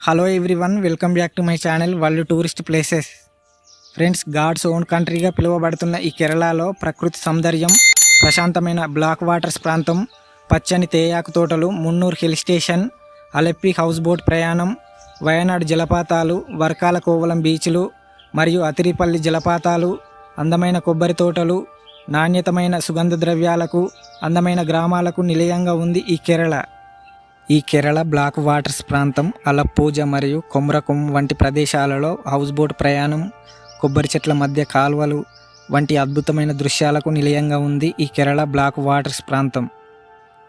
Hello everyone, welcome back to my channel World Tourist Places. Friends, God's own కంట్రీగా పిలువబడుతున్న ఈ కేరళలో ప్రకృతి సౌందర్యం, ప్రశాంతమైన బ్లాక్ వాటర్స్ ప్రాంతం, పచ్చని తేయాకు తోటలు, Munnur hill station, Alleppey house boat ప్రయాణం, వయనాడ్ జలపాతాలు, వర్కాల కోవలం బీచ్లు మరియు అతిరిపల్లి జలపాతాలు, అందమైన కొబ్బరి తోటలు, నాణ్యతమైన సుగంధ ద్రవ్యాలకు, అందమైన గ్రామాలకు నిలయంగా ఉంది ఈ కేరళ. ఈ కేరళ బ్లాక్ వాటర్స్ ప్రాంతం అలప్పూజ మరియు కొమ్రకొం వంటి ప్రదేశాలలో హౌస్ బోట్ ప్రయాణం, కొబ్బరి చెట్ల మధ్య కాలువలు వంటి అద్భుతమైన దృశ్యాలకు నిలయంగా ఉంది ఈ కేరళ బ్లాక్ వాటర్స్ ప్రాంతం.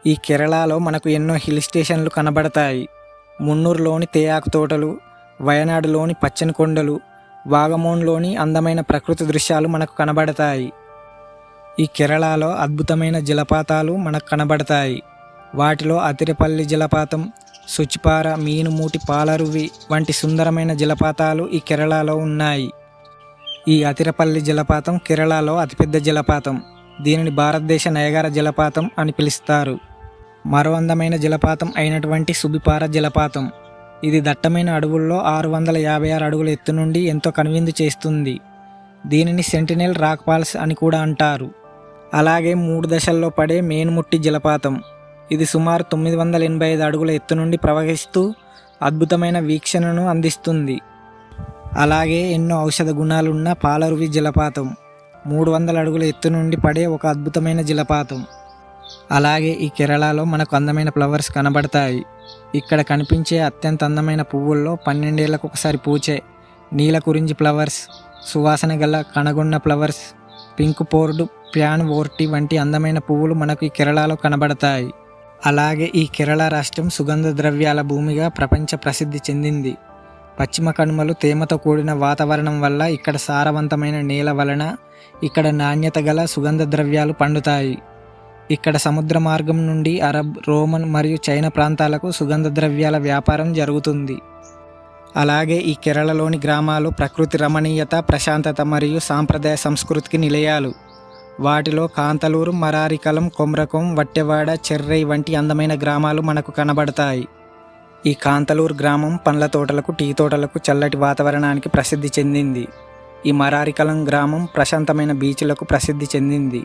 ఈ కేరళలో మనకు ఎన్నో హిల్ స్టేషన్లు కనబడతాయి. మున్నూరులోని తేయాకు తోటలు, వయనాడులోని పచ్చని కొండలు, వాగమోన్లోని అందమైన ప్రకృతి దృశ్యాలు మనకు కనబడతాయి. ఈ కేరళలో అద్భుతమైన జలపాతాలు మనకు కనబడతాయి. వాటిలో అతిరిపల్లి జలపాతం, సుచిపార, మీనుమూటి పాలరువి వంటి సుందరమైన జలపాతాలు ఈ కేరళలో ఉన్నాయి. ఈ అతిరపల్లి జలపాతం కేరళలో అతిపెద్ద జలపాతం. దీనిని భారతదేశ నయగార జలపాతం అని పిలుస్తారు. మరో అందమైన జలపాతం అయినటువంటి సుబిపార జలపాతం, ఇది దట్టమైన అడవుల్లో 656 అడుగుల ఎత్తు నుండి ఎంతో కనువిందు చేస్తుంది. దీనిని సెంటినెల్ రాక్ ఫాల్స్ అని కూడా అంటారు. అలాగే 3 దశల్లో పడే మేనుముట్టి జలపాతం, ఇది సుమారు 985 అడుగుల ఎత్తు నుండి ప్రవహిస్తూ అద్భుతమైన వీక్షణను అందిస్తుంది. అలాగే ఎన్నో ఔషధ గుణాలున్న పాలరువి జలపాతం, 300 అడుగుల ఎత్తు నుండి పడే ఒక అద్భుతమైన జలపాతం. అలాగే ఈ కేరళలో మనకు అందమైన ఫ్లవర్స్ కనబడతాయి. ఇక్కడ కనిపించే అత్యంత అందమైన పువ్వుల్లో 12 ఏళ్లకు ఒకసారి పూచే నీలకురించి ఫ్లవర్స్, సువాసన గల కనగొన్న ఫ్లవర్స్, పింక్ పోర్డు, ప్యాన్ ఓర్టి వంటి అందమైన పువ్వులు మనకు ఈ కేరళలో కనబడతాయి. అలాగే ఈ కేరళ రాష్ట్రం సుగంధ ద్రవ్యాల భూమిగా ప్రపంచ ప్రసిద్ధి చెందింది. పశ్చిమ కనుమలు, తేమతో కూడిన వాతావరణం వల్ల, ఇక్కడ సారవంతమైన నేల వలన ఇక్కడ నాణ్యత గల సుగంధ ద్రవ్యాలు పండుతాయి. ఇక్కడ సముద్ర మార్గం నుండి అరబ్, రోమన్ మరియు చైనా ప్రాంతాలకు సుగంధ ద్రవ్యాల వ్యాపారం జరుగుతుంది. అలాగే ఈ కేరళలోని గ్రామాలు ప్రకృతి రమణీయత, ప్రశాంతత మరియు సాంప్రదాయ సంస్కృతికి నిలయాలు. వాటిలో కాంతలూరు, మరారికలం, కొమ్రకొం, వట్టెవాడ, చెర్రై వంటి అందమైన గ్రామాలు మనకు కనబడతాయి. ఈ కాంతలూరు గ్రామం పండ్ల తోటలకు, టీ తోటలకు, చల్లటి వాతావరణానికి ప్రసిద్ధి చెందింది. ఈ మరారికలం గ్రామం ప్రశాంతమైన బీచ్లకు ప్రసిద్ధి చెందింది.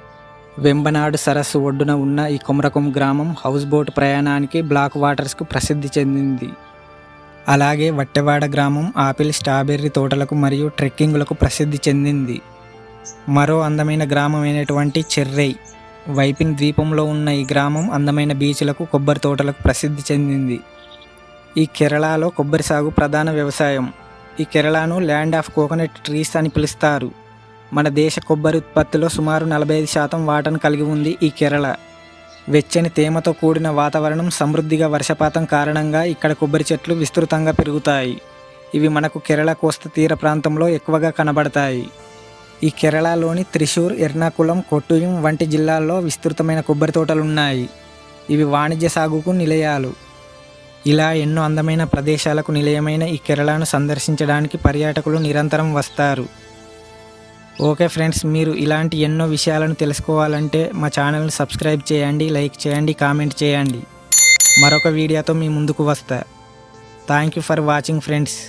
వెంబనాడు సరస్సు ఒడ్డున ఉన్న ఈ కొమ్రకొం గ్రామం హౌస్ బోట్ ప్రయాణానికి, బ్లాక్ వాటర్స్కు ప్రసిద్ధి చెందింది. అలాగే వట్టెవాడ గ్రామం ఆపిల్, స్ట్రాబెర్రీ తోటలకు మరియు ట్రెక్కింగ్లకు ప్రసిద్ధి చెందింది. మరో అందమైన గ్రామం అయినటువంటి చెర్రై, వైపిన్ ద్వీపంలో ఉన్న ఈ గ్రామం అందమైన బీచ్లకు, కొబ్బరి తోటలకు ప్రసిద్ధి చెందింది. ఈ కేరళలో కొబ్బరి సాగు ప్రధాన వ్యవసాయం. ఈ కేరళను ల్యాండ్ ఆఫ్ కోకోనట్ ట్రీస్ అని పిలుస్తారు. మన దేశ కొబ్బరి ఉత్పత్తిలో సుమారు 45% వాటాను కలిగి ఉంది ఈ కేరళ. వెచ్చని తేమతో కూడిన వాతావరణం, సమృద్ధిగా వర్షపాతం కారణంగా ఇక్కడ కొబ్బరి చెట్లు విస్తృతంగా పెరుగుతాయి. ఇవి మనకు కేరళ కోస్తా తీర ప్రాంతంలో ఎక్కువగా కనబడతాయి. ఈ కేరళలోని త్రిశూర్, ఎర్నాకుళం, కొట్టూయం వంటి జిల్లాల్లో విస్తృతమైన కొబ్బరి తోటలున్నాయి. ఇవి వాణిజ్య సాగుకు నిలయాలు. ఇలా ఎన్నో అందమైన ప్రదేశాలకు నిలయమైన ఈ కేరళను సందర్శించడానికి పర్యాటకులు నిరంతరం వస్తారు. ఓకే ఫ్రెండ్స్, మీరు ఇలాంటి ఎన్నో విషయాలను తెలుసుకోవాలంటే మా ఛానల్ని సబ్స్క్రైబ్ చేయండి, లైక్ చేయండి, కామెంట్ చేయండి. మరొక వీడియోతో మీ ముందుకు వస్తా. Thank you for watching friends.